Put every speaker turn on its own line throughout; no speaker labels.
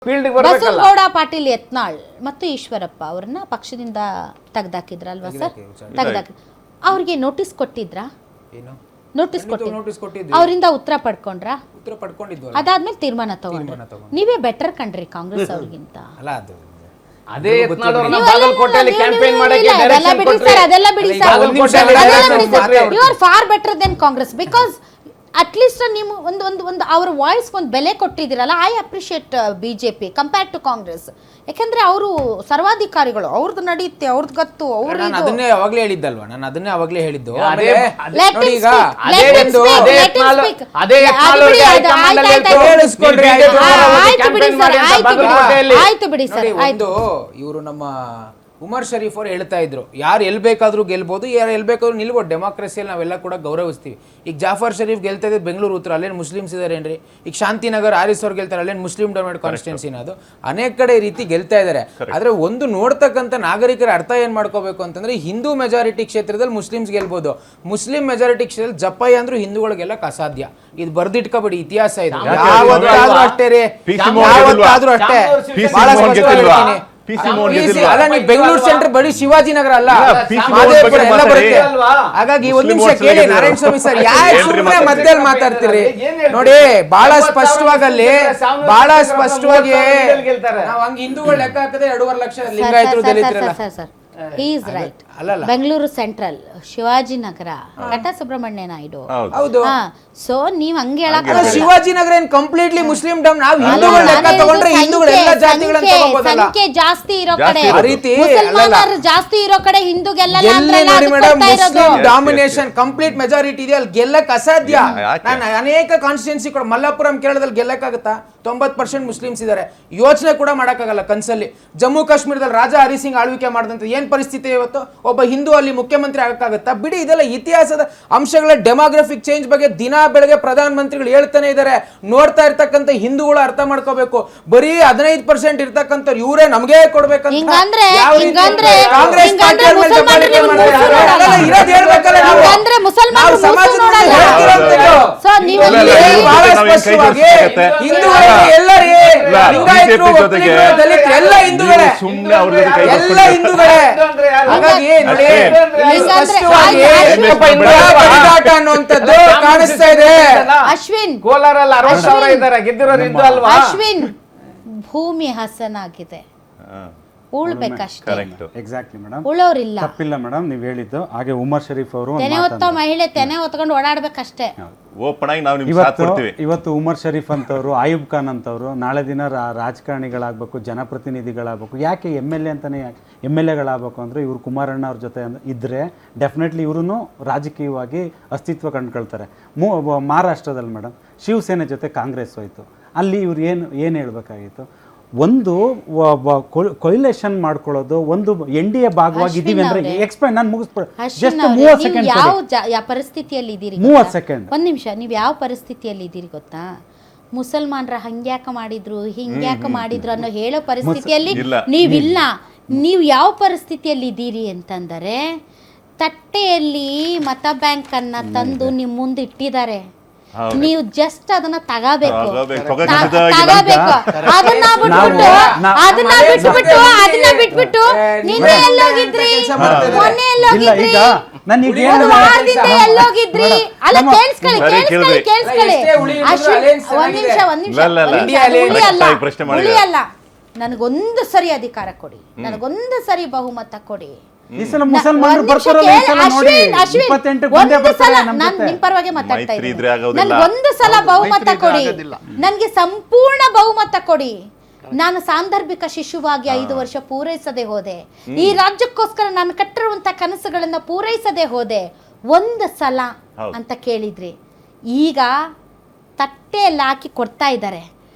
ಬಸವನಗೌಡ ಪಾಟೀಲ್ ಯತ್ನಾಳ್ ಮತ್ತು ಈಶ್ವರಪ್ಪ ಅವ್ರನ್ನ ಪಕ್ಷದಿಂದ ತೆಗ್ದಾಕಿದ್ರಲ್ವಾ ಸರ್? ತೆಗ್ದಾಕಿ ಅವ್ರಿಗೆ ನೋಟಿಸ್ ಕೊಟ್ಟಿದ್ರಾ? ನೋಟಿಸ್ ಕೊಟ್ಟಿದ್ರು, ಅವರಿಂದ ಉತ್ತರ ಪಡ್ಕೊಂಡ್ರಾ? ಅದಾದ್ಮೇಲೆ ತೀರ್ಮಾನ ತಗೊಂಡ್ರ? ನೀವೇ ಬೆಟರ್ ಕಂಡ್ರಿ ಕಾಂಗ್ರೆಸ್ ಅವ್ರಿಗಿಂತ.
ಅದೇ ಬಾಗಲಕೋಟೆಯಲ್ಲಿ ಕ್ಯಾಂಪೇನ್ ಮಾಡಕ್ಕೆ
ಅದೆಲ್ಲ ಬಿಡಿ sir, you are far better than Congress because at least ನೀವು ಒಂದು ಅವ್ರ ವಾಯ್ಸ್ ಒಂದು ಬೆಲೆ ಕೊಟ್ಟಿದ್ದೀರಲ್ಲ. I appreciate BJP compare to Congress. ಯಾಕಂದ್ರೆ ಅವರು ಸರ್ವಾಧಿಕಾರಿಗಳು, ಅವ್ರದ್ದು ನಡೆಯುತ್ತೆ, ಅವ್ರದ್ದು ಗತ್ತು,
ಅದನ್ನೇ ಅವಾಗ್ಲೇ ಹೇಳಿದ್ದಲ್ವಾ, ನಾನು ಅದನ್ನೇ ಅವಾಗ್ಲೇ ಹೇಳಿದ್ದು.
ಆಯ್ತು ಬಿಡಿ ಸರ್.
ಇವರು ನಮ್ಮ ಉಮರ್ ಶರೀಫ್ ಅವರು ಹೇಳ್ತಾ ಇದ್ರು, ಯಾರು ಎಲ್ಲಿ ಬೇಕಾದ್ರೂ ಗೆಲ್ಬೋದು, ಯಾರು ಎಲ್ಲಿ ಬೇಕಾದ್ರೂ ನಿಲ್ಬೋದು, ಡೆಮಾಕ್ರಸಿಯಲ್ಲಿ ನಾವೆಲ್ಲ ಕೂಡ ಗೌರವಿಸ್ತೀವಿ. ಈಗ ಜಾಫರ್ ಶರೀಫ್ ಗೆಲ್ತಾ ಇದ್ದು ಬೆಂಗಳೂರು ಉತ್ತರ, ಅಲ್ಲೇನು ಮುಸ್ಲಿಮ್ಸ್ ಇದಾರೇನ್ರಿ? ಈಗ ಶಾಂತಿನಗರ್ ಆರಿಸ್ ಅವ್ರು ಗೆಲ್ತಾರೆ, ಅಲ್ಲೇನು ಮುಸ್ಲಿಂ ಡೊಮಿನೇಟ್ ಕಾನ್ಸ್ಟಿಟ್ಯೂನ್ಸಿನ? ಅದು ಅನೇಕ ಕಡೆ ಈ ರೀತಿ ಗೆಲ್ತಾ ಇದ್ದಾರೆ. ಆದ್ರೆ ಒಂದು ನೋಡ್ತಕ್ಕಂಥ ನಾಗರಿಕರ ಅರ್ಥ ಏನ್ ಮಾಡ್ಕೋಬೇಕು ಅಂತಂದ್ರೆ, ಹಿಂದೂ ಮೆಜಾರಿಟಿ ಕ್ಷೇತ್ರದಲ್ಲಿ ಮುಸ್ಲಿಮ್ಸ್ ಗೆಲ್ಬೋದು, ಮುಸ್ಲಿಂ ಮೆಜಾರಿಟಿ ಕ್ಷೇತ್ರದಲ್ಲಿ ಜಪ್ಪಯ್ಯ ಅಂದ್ರೂ ಹಿಂದೂಗಳಿಗೆಲ್ಲ ಅಸಾಧ್ಯ. ಇದು ಬರ್ದಿಟ್ಕೋಬೇಡಿ, ಇತಿಹಾಸ ಇದು. ಯಾವತ್ತಾದ್ರೂ ಅಷ್ಟೇ ರೀ, ಯಾವತ್ತಾದ್ರೂ ಅಷ್ಟೇ. ಬಹಳ ಸ್ಪಷ್ಟವಾಗಿರ್ತೀನಿ. ಅಲ್ಲ, ನೀವು ಬೆಂಗಳೂರು ಸೆಂಟರ್ ಬರೀ ಶಿವಾಜಿನಗರ ಅಲ್ಲ, ಎಲ್ಲ ಬರುತ್ತೆ. ಹಾಗಾಗಿ ಒಂದ್ ನಿಮಿಷ ಕೇಳಿ ನಾರಾಯಣ ಸ್ವಾಮಿ ಸರ್, ಯಾಕೆ ಸುಮ್ಮನೆ ಮಧ್ಯದಲ್ಲಿ ಮಾತಾಡ್ತೀರಿ? ನೋಡಿ, ಬಹಳ ಸ್ಪಷ್ಟವಾಗಿ ನಾವು ಹಂಗ ಹಿಂದೂಗಳು ಲೆಕ್ಕ ಹಾಕಿದ್ರೆ 2.5 ಲಕ್ಷ ಲಿಂಗಾಯತರು ದಲಿತರಲ್ಲ.
He is right. Bengaluru central, Shivajinagar, ನಟ ಸುಬ್ರಹ್ಮಣ್ಯ ನಾಯ್ಡು.
ಹೌದು.
ಸೊ ನೀವ್ ಹಂಗೆ ಹೇಳಕ್
ಶಿವಾಜಿನಗರ ಏನ್ ಕಂಪ್ಲೀಟ್ಲಿ ಮುಸ್ಲಿಂ ಡಮ್? ನಾವು ಹಿಂದೂಗಳ ಲೆಕ್ಕ ತಗೊಂಡ್ರೆ ಹಿಂದೂಗಳು ಎಲ್ಲ ಜಾತಿಗಳನ್ನ ತಗೋಬೋದಲ್ಲ.
ಸಂಖ್ಯೆ ಜಾಸ್ತಿ ಇರೋ ಕಡೆ,
ಆ ರೀತಿ
ಮುಸಲ್ಮಾನರು ಜಾಸ್ತಿ ಇರೋ ಕಡೆ ಹಿಂದೂ ಗೆಲ್ಲಲ್ಲ
ಎಲ್ಲಿ ನೋಡಿ madam, Muslim domination complete majority ಇದೆ, ಅಲ್ಲಿ ಗೆಲ್ಲಕ್ ಅಸಾಧ್ಯ. ನಾನು ಅನೇಕ ಕಾನ್ಸ್ಟಿಟ್ಯೂನ್ಸಿ ಕೂಡ, ಮಲ್ಲಾಪುರಂ ಕೇರಳದಲ್ಲಿ ಗೆಲ್ಲಕ್ಕಾಗತ್ತಾ? 90% ಮುಸ್ಲಿಮ್ಸ್ ಇದಾರೆ, ಯೋಚನೆ ಕೂಡ ಮಾಡಕ್ಕಾಗಲ್ಲ ಕನ್ಸಲ್ಲಿ. ಜಮ್ಮು ಕಾಶ್ಮೀರದಲ್ಲಿ ರಾಜಾ ಹರಿ ಸಿಂಗ್ ಆಳ್ವಿಕೆ ಮಾಡಿದಂತ ಏನ್ ಪರಿಸ್ಥಿತಿ ಇವತ್ತು? ಒಬ್ಬ ಹಿಂದೂ ಅಲ್ಲಿ ಮುಖ್ಯಮಂತ್ರಿ ಆಗಕ್ಕಾಗತ್ತಾ? ಬಿಡಿ, ಇದೆಲ್ಲ ಇತಿಹಾಸದ ಅಂಶಗಳ. ಡೆಮೋಗ್ರಫಿಕ್ ಚೇಂಜ್ ಬಗ್ಗೆ ದಿನ ಬೆಳಗ್ಗೆ ಪ್ರಧಾನ ಮಂತ್ರಿಗಳು ಹೇಳ್ತಾನೆ ಇದಾರೆ. ನೋಡ್ತಾ ಇರ್ತಕ್ಕಂಥ ಹಿಂದೂಗಳು ಅರ್ಥ ಮಾಡ್ಕೋಬೇಕು. ಬರೀ 15% ಇರ್ತಕ್ಕಂಥ ಇವರೇ ನಮ್ಗೆ ಕೊಡ್ಬೇಕಂತ ಕಾಂಗ್ರೆಸ್ ಅನ್ನುವಂಥದ್ದು ಕಾಣಿಸ್ತಾ ಇದೆ.
ಅಶ್ವಿನ್,
ಕೋಲಾರಲ್ಲಿ 60,000 ಇದ್ದಾರೆ, ಗೆದ್ದಿರೋದು ಇದ್ದು ಅಲ್ವಾ?
ಅಶ್ವಿನ್, ಭೂಮಿ ಹಸನಾಗಿದೆ, ಉಳ್ಬೇಕಷ್ಟೇ.
Exactly madam,
ಉಳೋರಿಲ್ಲ.
ತಪ್ಪಿಲ್ಲ ಮೇಡಮ್ ನೀವು ಹೇಳಿದ್ದು. ಹಾಗೆ ಉಮರ್ ಶರೀಫ್ ಅವರು
ತೆನೆ ಹೊತ್ತ ಮಹಿಳೆ ತೆನೆ ಹೊತ್ಕೊಂಡು ಓಡಾಡ್ಬೇಕಷ್ಟೇ.
ಇವತ್ತು ಉಮರ್ ಶರೀಫ್ ಅಂತವ್ರು, ಆಯೂಬ್ ಖಾನ್ ಅಂತವ್ರು ನಾಳೆ ದಿನ ರಾಜಕಾರಣಿಗಳಾಗಬೇಕು, ಜನಪ್ರತಿನಿಧಿಗಳಾಗಬೇಕು. ಯಾಕೆ ಎಮ್ ಎಲ್ ಎಗಳಾಗಬೇಕು ಅಂದರೆ, ಇವರು ಕುಮಾರಣ್ಣ ಅವ್ರ ಜೊತೆ ಇದ್ದರೆ ಡೆಫಿನೆಟ್ಲಿ ಇವರು ರಾಜಕೀಯವಾಗಿ ಅಸ್ತಿತ್ವ ಕಂಡುಕೊಳ್ತಾರೆ. ಮಹಾರಾಷ್ಟ್ರದಲ್ಲಿ ಮೇಡಮ್ ಶಿವಸೇನೆ ಜೊತೆ ಕಾಂಗ್ರೆಸ್ ಹೋಯ್ತು, ಅಲ್ಲಿ ಇವ್ರು ಏನು ಹೇಳಬೇಕಾಗಿತ್ತು? ಒಂದು ಕೊಯ್ಲೇಷನ್ ಮಾಡ್ಕೊಳ್ಳೋದು, ಒಂದು NDA ಭಾಗವಾಗಿದ್ದೀವಿ ಅಂದ್ರೆ ಎಕ್ಸ್ಪ್ಲೈನ್. ನಾನು ಜಸ್ಟ್ 30 ಸೆಕೆಂಡ್,
ಯಾವ ಪರಿಸ್ಥಿತಿಯಲ್ಲಿ ಇದ್ದೀರಿ?
30 ಸೆಕೆಂಡ್,
ಒಂದ್ ನಿಮಿಷ. ನೀವು ಯಾವ ಪರಿಸ್ಥಿತಿಯಲ್ಲಿ ಇದ್ದೀರಿ ಗೊತ್ತಾ? ಮುಸಲ್ಮಾನರ ಹಂಗ್ಯಾಕ ಮಾಡಿದ್ರು, ಹಿಂಗ್ಯಾಕ ಮಾಡಿದ್ರು ಅನ್ನೋ ಹೇಳೋ ಪರಿಸ್ಥಿತಿಯಲ್ಲಿ ನೀವಿಲ್ಲ. ನೀವು ಯಾವ ಪರಿಸ್ಥಿತಿಯಲ್ಲಿ ಇದ್ದೀರಿ ಅಂತಂದರೆ, ತಟ್ಟೆಯಲ್ಲಿ ಮತ ಬ್ಯಾಂಕ್ ಅನ್ನ ತಂದು ನಿಮ್ಮ ಮುಂದೆ ಇಟ್ಟಿದ್ದಾರೆ, ನೀವು ಜಸ್ಟ್ ಅದನ್ನ ತಗೋಬೇಕು. ಅದನ್ನ ಬಿಟ್ಬಿಟ್ಟು ನಿನ್ನೆ ಎಲ್ಲೋಗಿದ್ರಿ, ಮೊನ್ನೆ ಎಲ್ಲೋಗಿದ್ರಿ, ಎಲ್ಲೋಗಿದ್ರಿ? ಅಲ್ಲ, ಕೇಳಿಸ್ಕೊಳ್ಳಿ. ಉಳಿ ಅಲ್ಲ, ನನಗೊಂದು ಸರಿ ಅಧಿಕಾರ ಕೊಡಿ, ನನಗೊಂದು ಸರಿ ಬಹುಮತ ಕೊಡಿ. ನಿಮ್ ಪರವಾಗಿ ಮಾತಾಡ್ತಾ ಇದ್ದೀನಿ. ನನ್ಗೊಂದು ಸಲ ಬಹುಮತ ಕೊಡಿ, ನನ್ಗೆ ಸಂಪೂರ್ಣ ಬಹುಮತ ಕೊಡಿ. ನಾನು ಸಾಂದರ್ಭಿಕ ಶಿಶುವಾಗಿ 5 ವರ್ಷ ಪೂರೈಸದೆ ಹೋದೆ. ಈ ರಾಜ್ಯಕ್ಕೋಸ್ಕರ ನಾನು ಕಟ್ಟಿರುವಂತ ಕನಸುಗಳನ್ನ ಪೂರೈಸದೆ ಹೋದೆ. ಒಂದು ಸಲ ಅಂತ ಕೇಳಿದ್ರಿ, ಈಗ ತಟ್ಟೆಯಲ್ಲಿ ಹಾಕಿ ಕೊಡ್ತಾ ಇದ್ದಾರೆ.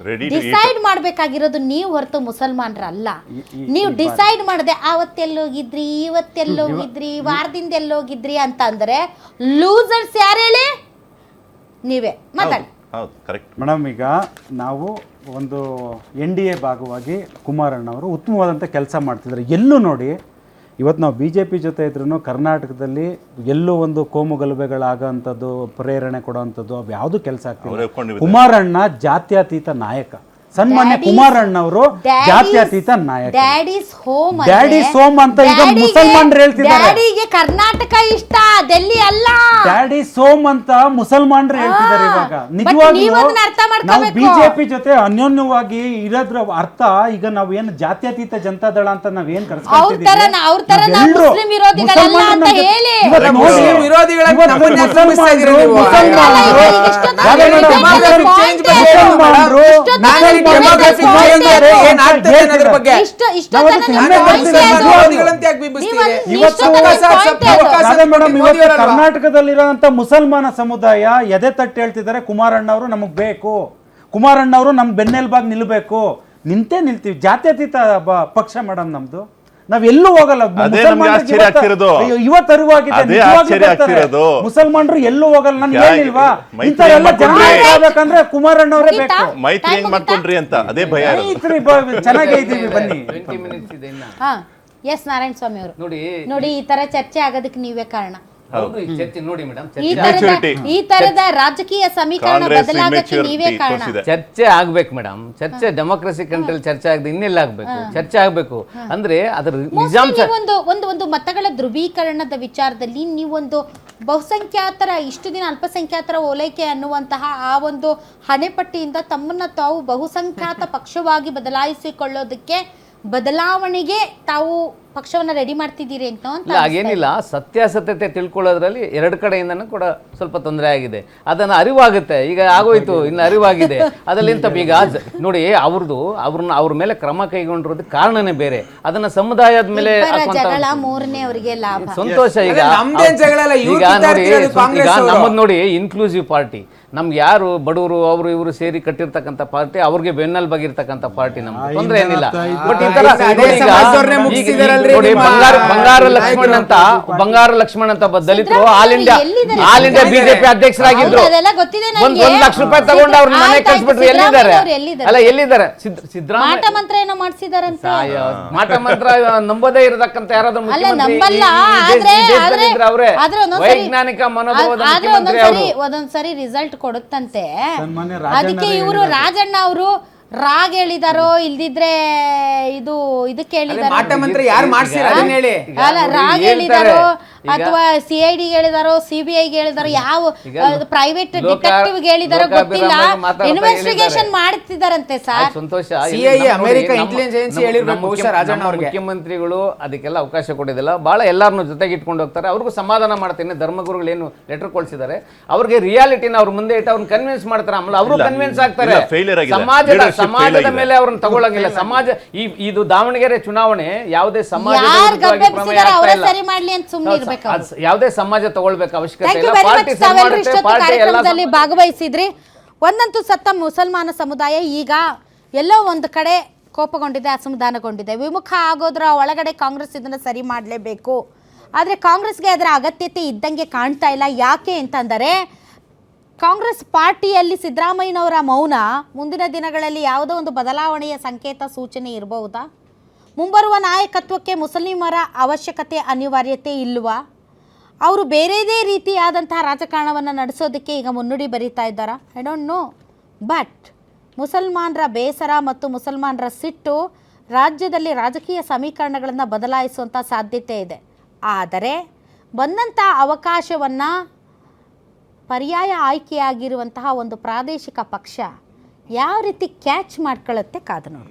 ಡಿಸೈಡ್ ಮಾಡ್ಬೇಕಾಗಿರೋದು ನೀವು ಹೊರತು ಮುಸಲ್ಮಾನರಲ್ಲ. ನೀವು ಡಿಸೈಡ್ ಮಾಡದೆ ಆವತ್ತೆಲ್ಲೋಗಿದ್ರಿ, ಇವತ್ತೆಲ್ಲೋಗಿದ್ರಿ, ವಾರದಿಂದ ಎಲ್ಲೋಗಿದ್ರಿ ಅಂತ ಅಂದ್ರೆ ಲೂಸರ್ಸ್ ಯಾರು ಹೇಳಿ? ನೀವೇ ಮಾತಾಡಿ.
ಮೇಡಮ್, ಈಗ ನಾವು ಒಂದು NDA ಭಾಗವಾಗಿ ಕುಮಾರಣ್ಣವರು ಉತ್ತಮವಾದಂಥ ಕೆಲಸ ಮಾಡ್ತಿದ್ದಾರೆ. ಎಲ್ಲೂ ನೋಡಿ, ಇವತ್ತು ನಾವು BJP ಜೊತೆ ಇದ್ರೂ ಕರ್ನಾಟಕದಲ್ಲಿ ಎಲ್ಲೋ ಒಂದು ಕೋಮು ಗಲಭೆಗಳಾಗೋಂಥದ್ದು, ಪ್ರೇರಣೆ ಕೊಡೋವಂಥದ್ದು, ಅವು ಯಾವುದೂ ಕೆಲಸ ಆಗ್ತಿಲ್ಲ. ಕುಮಾರಣ್ಣ ಜಾತ್ಯತೀತ ನಾಯಕ, ಸನ್ಮಾನ್ಯ ಕುಮಾರಣ್ಣವರು ಜಾತ್ಯತೀತ ನಾಯಕ.
ಡ್ಯಾಡೀಸ್ ಹೋಮ್
ಡ್ಯಾಡೀಸ್ ಹೋಮ್ ಅಂತ ಈಗ ಮುಸಲ್ಮಾನರು ಹೇಳ್ತಿದ್ದಾರೆ.
ಡ್ಯಾಡಿಗೆ ಕರ್ನಾಟಕ ಇಷ್ಟ, ಡೆಲ್ಲಿ ಅಲ್ಲ.
ಡ್ಯಾಡೀಸ್ ಹೋಮ್ ಅಂತ ಮುಸಲ್ಮಾನರು ಹೇಳ್ತಿದ್ದಾರೆ ಇವಾಗ.
ನೀವು ಅದನ್ನ ಅರ್ಥ
ನಿಜವಾಗ್ಲೂ ನಾವು
ಮಾಡ್ಕೋಬೇಕು.
ಬಿಜೆಪಿ ಜೊತೆ ಅನ್ಯೋನ್ಯವಾಗಿ ಇರೋದ್ರ ಅರ್ಥ ಈಗ ನಾವು ಏನು ಜಾತ್ಯತೀತ ಜನತಾ ದಳ ಅಂತ ನಾವೇನ್
ಅವ್ರ ತರ ನಾವು ಮುಸ್ಲಿಂ ವಿರೋಧಿಗಳಲ್ಲ ಅಂತ ಹೇಳಿ.
ಮುಸ್ಲಿಂ ವಿರೋಧಿಗಳನ್ನ ನಮ್ಮನ್ನ ಯಾಕೆ ಕೂರಿಸ್ತಾ ಇದ್ದೀರಿ ನೀವು?
ಕರ್ನಾಟಕದಲ್ಲಿರುವಂತ ಮುಸಲ್ಮಾನ ಸಮುದಾಯ ಎದೆ ತಟ್ಟು ಹೇಳ್ತಿದ್ದಾರೆ ಕುಮಾರಣ್ಣವರು ನಮಗ್ ಬೇಕು, ಕುಮಾರಣ್ಣವರು ನಮ್ ಬೆನ್ನೆಲುಬಾಗಿ ನಿಲ್ಬೇಕು. ನಿಲ್ತೀವಿ. ಜಾತ್ಯತೀತ ಪಕ್ಷ ಮೇಡಮ್ ನಮ್ದು. ನಾವೆಲ್ಲೂ ಹೋಗಲ್ಲ. ಮುಸಲ್ಮಾನರು ಎಲ್ಲೂ ಹೋಗಲ್ಲ. ನಾನು ಹೇಳಿಲ್ವಾ ಇಂಥವೆಲ್ಲ ಜನ ಆಗ್ಬೇಕಂದ್ರೆ ಕುಮಾರಣ್ಣವರೇ ಬೇಕು.
ಮೈತ್ರಿ ಹೆಂಗ್ ಮಾಡ್ಕೊಂಡ್ರಿ ಅಂತ ಅದೇ ಭಯ.
ಮೈತ್ರಿ ಚೆನ್ನಾಗೇ ಇದ್ದೀವಿ ಬನ್ನಿ.
20 minutes ಇದೆ ಇನ್ನ.
ಎಸ್ ನಾರಾಯಣ ಸ್ವಾಮಿ ಅವರು
ನೋಡಿ
ಈ ತರ ಚರ್ಚೆ ಆಗೋದಕ್ಕೆ ನೀವೇ ಕಾರಣ.
ಹೌದು, ಈ ಚರ್ಚೆ ನೋಡಿ ಮೇಡಮ್,
ಈ ತರದ ರಾಜಕೀಯ ಸಮೀಕರಣ ಬದಲಾಗಕ್ಕೆ ನೀವೇ ಕಾರಣ.
ಚರ್ಚೆ ಆಗ್ಬೇಕು ಮೇಡಮ್. ಚರ್ಚೆ ಡೆಮೋಕ್ರಸಿ ಕಂಟ್ರಿಯಲ್ಲಿ ಚರ್ಚೆ ಆಗದೆ ಇನ್ನೆಲ್ಲ ಆಗ್ಬೇಕು? ಚರ್ಚೆ ಆಗ್ಬೇಕು ಅಂದ್ರೆ ಅದ್ರ ನಿಜಾಂಶ.
ಒಂದು ಮತಗಳ ಧ್ರುವೀಕರಣದ ವಿಚಾರದಲ್ಲಿ ನೀವೊಂದು ಬಹುಸಂಖ್ಯಾತರ ಇಷ್ಟು ದಿನ ಅಲ್ಪಸಂಖ್ಯಾತರ ಓಲೈಕೆ ಅನ್ನುವಂತಹ ಆ ಒಂದು ಹಣೆಪಟ್ಟಿಯಿಂದ ತಮ್ಮನ್ನ ತಾವು ಬಹುಸಂಖ್ಯಾತ ಪಕ್ಷವಾಗಿ ಬದಲಾಯಿಸಿಕೊಳ್ಳೋದಕ್ಕೆ, ಬದಲಾವಣೆಗೆ ತಾವು ಪಕ್ಷವನ್ನ ರೆಡಿ ಮಾಡ್ತಿದ್ದೀರಿ ಅಂತ
ಹಾಗೇನಿಲ್ಲ. ಸತ್ಯಾಸತ್ಯತೆ ತಿಳ್ಕೊಳ್ಳೋದ್ರಲ್ಲಿ ಎರಡು ಕಡೆಯಿಂದನೂ ಕೂಡ ಸ್ವಲ್ಪ ತೊಂದರೆ ಆಗಿದೆ. ಅದನ್ನ ಅರಿವಾಗುತ್ತೆ. ಈಗ ಆಗೋಯ್ತು, ಇನ್ನು ಅರಿವಾಗಿದೆ. ಅದರಲ್ಲಿಂತ ಈಗ ನೋಡಿ ಅವ್ರ ಮೇಲೆ ಕ್ರಮ ಕೈಗೊಂಡಿರೋದು ಕಾರಣನೇ ಬೇರೆ. ಅದನ್ನ ಸಮುದಾಯದ ಮೇಲೆ ಸಂತೋಷ. ಈಗ ನಮ್ಮದ್ ನೋಡಿ ಇನ್ಕ್ಲೂಸಿವ್ ಪಾರ್ಟಿ. ನಮ್ಗೆ ಯಾರು ಬಡವರು ಅವರು ಇವರು ಸೇರಿ ಕಟ್ಟಿರ್ತಕ್ಕಂಥ ಪಾರ್ಟಿ, ಅವ್ರಿಗೆ ಬೆನ್ನೆಲುಬಾಗಿರ್ತಕ್ಕಂಥ ಪಾರ್ಟಿ. ನಮ್ಗೆ ತೊಂದರೆ ಏನಿಲ್ಲ. ಬಟ್ ಈ ತರ ನೋಡಿ ಬಂಗಾರ ಲಕ್ಷ್ಮಣ್ ಅಂತ ದಲಿತರು ಆಲ್ ಇಂಡಿಯಾ ಬಿಜೆಪಿ ಅಧ್ಯಕ್ಷರಾಗಿದ್ರು. ಒಂದ್ ಲಕ್ಷ ರೂಪಾಯಿ ತಗೊಂಡು ಅವ್ರ ಮನೆ ಕಳ್ಸ್ಬಿಟ್ರು. ಎಲ್ಲಿದ್ದಾರೆ? ಅಲ್ಲ, ಎಲ್ಲಿದ್ದಾರೆ? ಸಿದ್ದರಾಮಯ್ಯ ಮಾಟ ಮಂತ್ರ ನಂಬೋದೇ ಇರತಕ್ಕಂತ ಯಾರಾದ್ರೂ ಅವ್ರೆ ವೈಜ್ಞಾನಿಕ ಮನೋಭಾವದ ಮುಖ್ಯಮಂತ್ರಿ ಅವರು.
ಒಂದೊಂದ್ಸರಿ ರಿಸಲ್ಟ್ ಕೊಡುತ್ತಂತೆ. ಅದಕ್ಕೆ ಇವರು ರಾಜಣ್ಣ ಅವರು ರಾಗ್ ಹೇಳಿದಾರೋ ಇಲ್ದಿದ್ರೆ ಇದಕ್ಕೆ ಹೇಳಿದಾರೋ ರಾಗ್ ಹೇಳಿದಾರೋ ಅಥವಾ CID ಹೇಳಿದಾರೋ CBI ಹೇಳಿದಾರೋ ಯಾವ ಪ್ರೈವೇಟ್ ಡಿಟೆಕ್ಟಿವ್ ಹೇಳಿದಾರೋ ಗೊತ್ತಿಲ್ಲ. ಇನ್ವೆಸ್ಟಿಗೇಷನ್ ಮಾಡ್ತಿದಾರಂತೆ ಸರ್.
ಸಂತೋಷ.
ಅಮೆರಿಕ ಇಂಟೆಲಿಜೆನ್ಸ್
ಮುಖ್ಯಮಂತ್ರಿಗಳು ಅದಕ್ಕೆಲ್ಲ ಅವಕಾಶ ಕೊಡೋದಿಲ್ಲ. ಬಹಳ ಎಲ್ಲಾರನ್ನು ಜೊತೆಗೆ ಇಟ್ಕೊಂಡು ಹೋಗ್ತಾರೆ. ಅವ್ರಿಗೂ ಸಮಾಧಾನ ಮಾಡ್ತೇನೆ. ಧರ್ಮಗುರುಗಳು ಏನು ಲೆಟರ್ ಕೊಡ್ಸಿದ್ದಾರೆ ಅವ್ರಿಗೆ ರಿಯಾಲಿಟಿನ ಅವ್ರ ಮುಂದೆ ಇಟ್ಟು ಅವ್ರನ್ನ ಕನ್ವಿನ್ಸ್ ಮಾಡ್ತಾರೆ. ಆಮೇಲೆ ಅವರು ಕನ್ವಿನ್ಸ್ ಆಗ್ತಾರೆ. ಸಮಾಜದ ಮೇಲೆ ಅವ್ರನ್ನ ತಗೊಳ್ಳಂಗಿಲ್ಲ. ಸಮಾಜ ಇದು ದಾವಣಗೆರೆ ಚುನಾವಣೆ ಯಾವುದೇ ಸಮಾಜ ಯಾವುದೇ ಸಮಾಜ ತಗೊಳ್ಬೇಕು ಅವಶ್ಯಕತೆ ಇಲ್ಲ.
ಕಾರ್ಯಕ್ರಮದಲ್ಲಿ ಭಾಗವಹಿಸಿದ್ರಿ. ಒಂದಂತೂ ಸತ್ತ ಮುಸಲ್ಮಾನ ಸಮುದಾಯ ಈಗ ಎಲ್ಲೋ ಒಂದು ಕಡೆ ಕೋಪಗೊಂಡಿದೆ, ಅಸಮಾಧಾನಗೊಂಡಿದೆ. ವಿಮುಖ ಆಗೋದ್ರ ಒಳಗಡೆ ಕಾಂಗ್ರೆಸ್ ಇದನ್ನ ಸರಿ ಮಾಡಲೇಬೇಕು. ಆದರೆ ಕಾಂಗ್ರೆಸ್ಗೆ ಅದರ ಅಗತ್ಯತೆ ಇದ್ದಂಗೆ ಕಾಣ್ತಾ ಇಲ್ಲ. ಯಾಕೆ ಅಂತಂದರೆ ಕಾಂಗ್ರೆಸ್ ಪಾರ್ಟಿಯಲ್ಲಿ ಸಿದ್ದರಾಮಯ್ಯನವರ ಮೌನ ಮುಂದಿನ ದಿನಗಳಲ್ಲಿ ಯಾವುದೋ ಒಂದು ಬದಲಾವಣೆಯ ಸಂಕೇತ ಸೂಚನೆ ಇರಬಹುದಾ? ಮುಂಬರುವ ನಾಯಕತ್ವಕ್ಕೆ ಮುಸ್ಲಿಮರ ಅವಶ್ಯಕತೆ ಅನಿವಾರ್ಯತೆ ಇಲ್ವಾ? ಅವರು ಬೇರೆದೇ ರೀತಿಯಾದಂತಹ ರಾಜಕಾರಣವನ್ನು ನಡೆಸೋದಕ್ಕೆ ಈಗ ಮುನ್ನುಡಿ ಬರೀತಾ ಇದ್ದಾರಾ? I don't know. ಬಟ್ ಮುಸಲ್ಮಾನರ ಬೇಸರ ಮತ್ತು ಮುಸಲ್ಮಾನರ ಸಿಟ್ಟು ರಾಜ್ಯದಲ್ಲಿ ರಾಜಕೀಯ ಸಮೀಕರಣಗಳನ್ನು ಬದಲಾಯಿಸುವಂಥ ಸಾಧ್ಯತೆ ಇದೆ. ಆದರೆ ಬಂದಂಥ ಅವಕಾಶವನ್ನು ಪರ್ಯಾಯ ಆಯ್ಕೆಯಾಗಿರುವಂತಹ ಒಂದು ಪ್ರಾದೇಶಿಕ ಪಕ್ಷ ಯಾವ ರೀತಿ ಕ್ಯಾಚ್ ಮಾಡ್ಕೊಳ್ಳುತ್ತೆ ಕಾದು ನೋಡಿ.